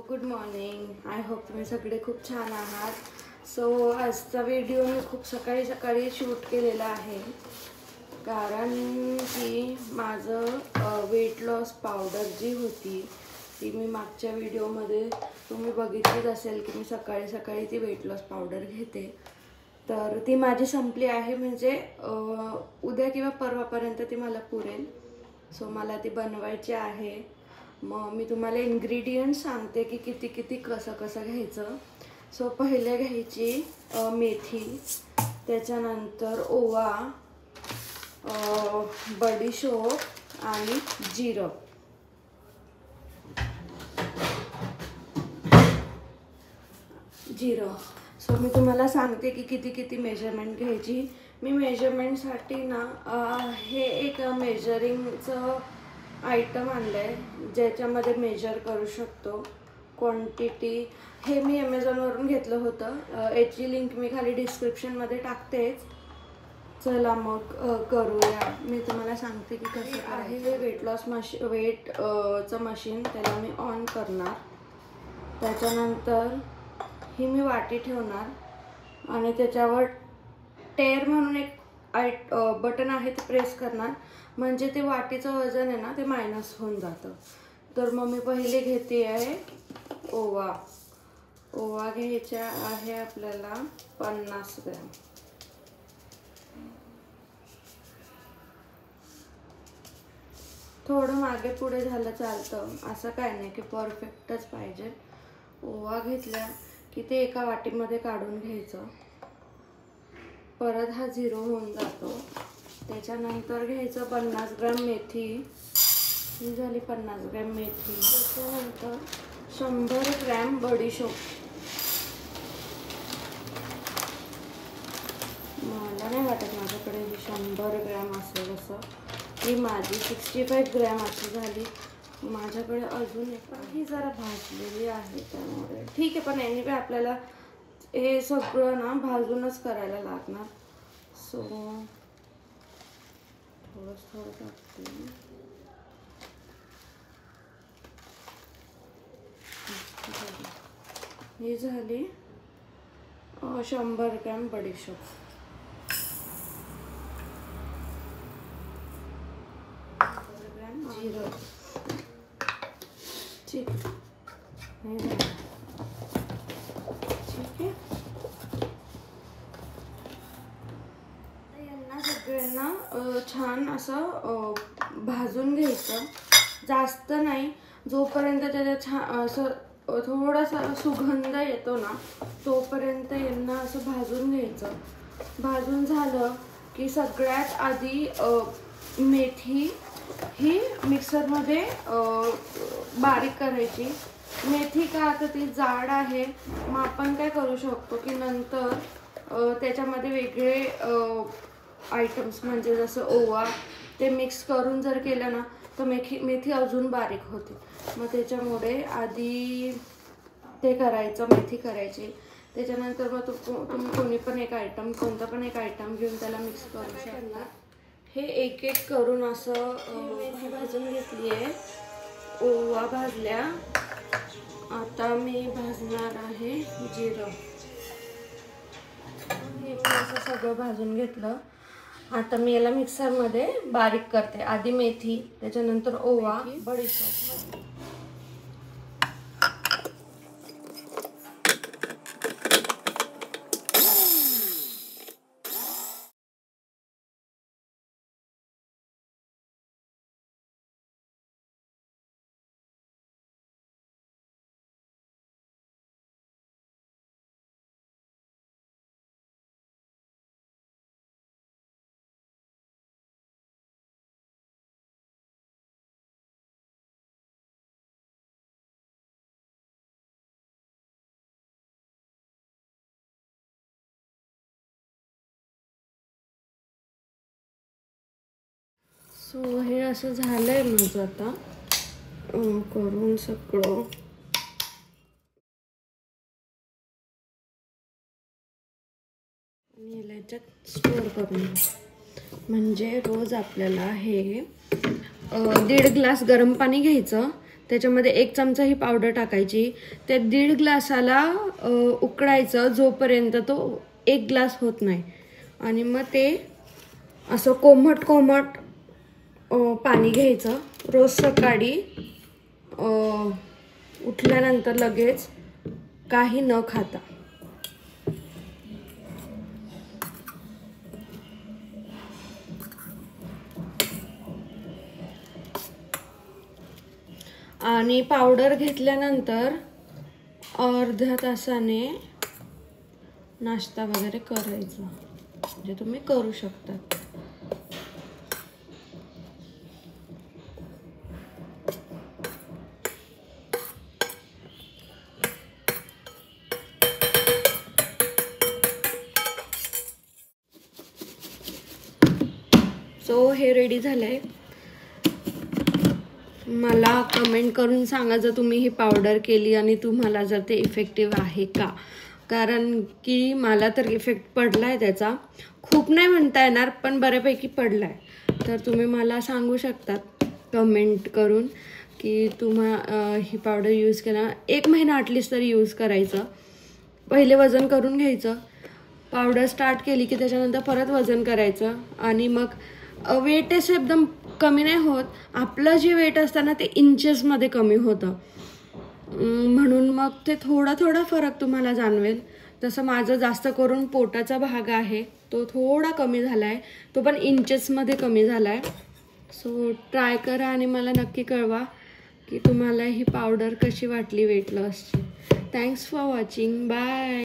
Good morning. I hope तुम्ही सगळे खूप छान आहात. सो आजचा व्हिडिओ मी खूप सकाळी शूट केलेला आहे, कारण की माझं वेट लॉस पावडर जी होती ती मी मागच्या व्हिडिओमध्ये तुम्ही बघितलीच असेल की मी सकाळी ती वेट लॉस पावडर घेते. तर ती माझी संपली आहे, म्हणजे उद्या किंवा परवापर्यंत ती मला पुरेल. सो मला ती बनवायची आहे. मग मी तुम्हाला इन्ग्रेडियंट्स सांगते की किती कसं घ्यायचं. सो पहिले घ्यायची मेथी, त्याच्यानंतर ओवा, बडीशोप आणि जिरं. सो मी तुम्हाला सांगते की किती मेजरमेंट घ्यायची. मी मेजरमेंटसाठी ना हे एक मेजरिंगचं आयटम आणलं आहे, ज्याच्यामध्ये मेजर करू शकतो क्वांटिटी. हे मी ॲमेझॉनवरून घेतलं होतं. याची लिंक मी खाली डिस्क्रिप्शनमध्ये टाकतेच. चला मग करूया. मी तुम्हाला सांगते की कसं आहे. हे वेट लॉस वेटचं मशीन, त्याला मी ऑन करणार. त्याच्यानंतर ही मी वाटी ठेवणार आणि त्याच्यावर टेअर म्हणून एक बटन आहे, ते प्रेस करणार. म्हणजे ते वाटीचं वजन आहे ना, ते मायनस होऊन जातं. तर मग मी पहिले घेते आहे ओवा घ्यायचा आहे आपल्याला 50 ग्रॅम. थोडं मागे पुढे झालं चालतं, असं काय नाही की परफेक्टच पाहिजे. ओवा घेतला की ते एका वाटीमध्ये काढून घ्यायचं. परत हा 0 होऊन जातो. त्याच्यानंतर घ्यायचं 50 ग्रॅम मेथी. ही झाली 50 ग्रॅम मेथी. त्याच्यानंतर 100 ग्रॅम बडीशोप. मला नाही वाटत माझ्याकडे ही 100 ग्रॅम असेल, असं. ही माझी 65 ग्रॅम अशी झाली. माझ्याकडे अजून एक ही जरा भाजलेली आहे, त्यामुळे ठीक आहे. पण एनिवे आपल्याला हे सगळं ना भाजूनच करायला लागणार. सो थोडं टाकते. ही झाली 100 ग्रॅम बडीशोप. जिरं. ठीक आहे. यांना सगळ्यांना छान असं भाजून घ्यायचं. जास्त नाही, जोपर्यंत त्याच्या छान असं थोडासा सुगंध येतो ना, तोपर्यंत यांना असं भाजून घ्यायचं. भाजून झालं की सगळ्यात आधी मेथी ही मिक्सरमध्ये बारीक करायची. मेथी का आता ती जाड आहे, मग आपण काय करू शकतो की नंतर त्याच्यामध्ये वेगळे आयटम्स, म्हणजे जसं ओवा, ते मिक्स करून जर केलं ना तर मेथी अजून बारीक होते. मग त्याच्यामुळे आधी ते करायचं, मेथी करायची. त्याच्यानंतर मग तुम्ही कोणता पण एक आयटम घेऊन त्याला मिक्स करू शकता. हे एक करून असं मेथी भाजून घेतली आहे, ओवा भाजल्या. आता मी भाजणार आहे जिरं. हे असं सगळं भाजून घेतलं. आता मी याला मिक्सरमध्ये बारीक करते. आधी मेथी, त्याच्यानंतर ओवा, बडीशोप. सो हे असं झालंय माझं आता करून सगळं. आणि याला याच्यात स्टोअर करून, म्हणजे रोज आपल्याला हे 1.5 ग्लास गरम पाणी घ्यायचं. त्याच्यामध्ये 1 चमचा ही पावडर टाकायची. ते 1.5 ग्लासाला उकळायचं जोपर्यंत तो 1 ग्लास होत नाही. आणि मग ते असं कोमट कोमट पाणी घ्यायचं रोज सकाळी उठल्यानंतर लगेच, काही न खाता. आणि पावडर घेतल्यानंतर अर्ध्या तासाने नाश्ता वगैरे करायचा, म्हणजे तुम्ही करू शकता. सो हे रेडी झालंय. मला कमेंट करून सांगा जर तुम्ही ही पावडर केली आणि तुम्हाला जर ते इफेक्टिव्ह आहे का. कारण की मला तर इफेक्ट पडला आहे त्याचा. खूप नाही म्हणता येणार पण बऱ्यापैकी पडला आहे. तर तुम्ही मला सांगू शकतात कमेंट करून की ही पावडर यूज केला. 1 महिना ॲटलिस्ट तरी यूज करायचं. पहिले वजन करून घ्यायचं. पावडर स्टार्ट केली की त्याच्यानंतर परत वजन करायचं. आणि मग वेट असं एकदम कमी नाही होत. आपलं जे वेट असतं ना ते इंचेसमध्ये कमी होतं. म्हणून मग ते थोडा फरक तुम्हाला जाणवेल. जसं माझं जास्त करून पोटाचा भाग आहे तो थोडा कमी झाला आहे. तो पण इंचेसमध्ये कमी झाला आहे. सो ट्राय करा आणि मला नक्की कळवा की तुम्हाला ही पावडर कशी वाटली वेट लॉसची. Thanks for watching. बाय.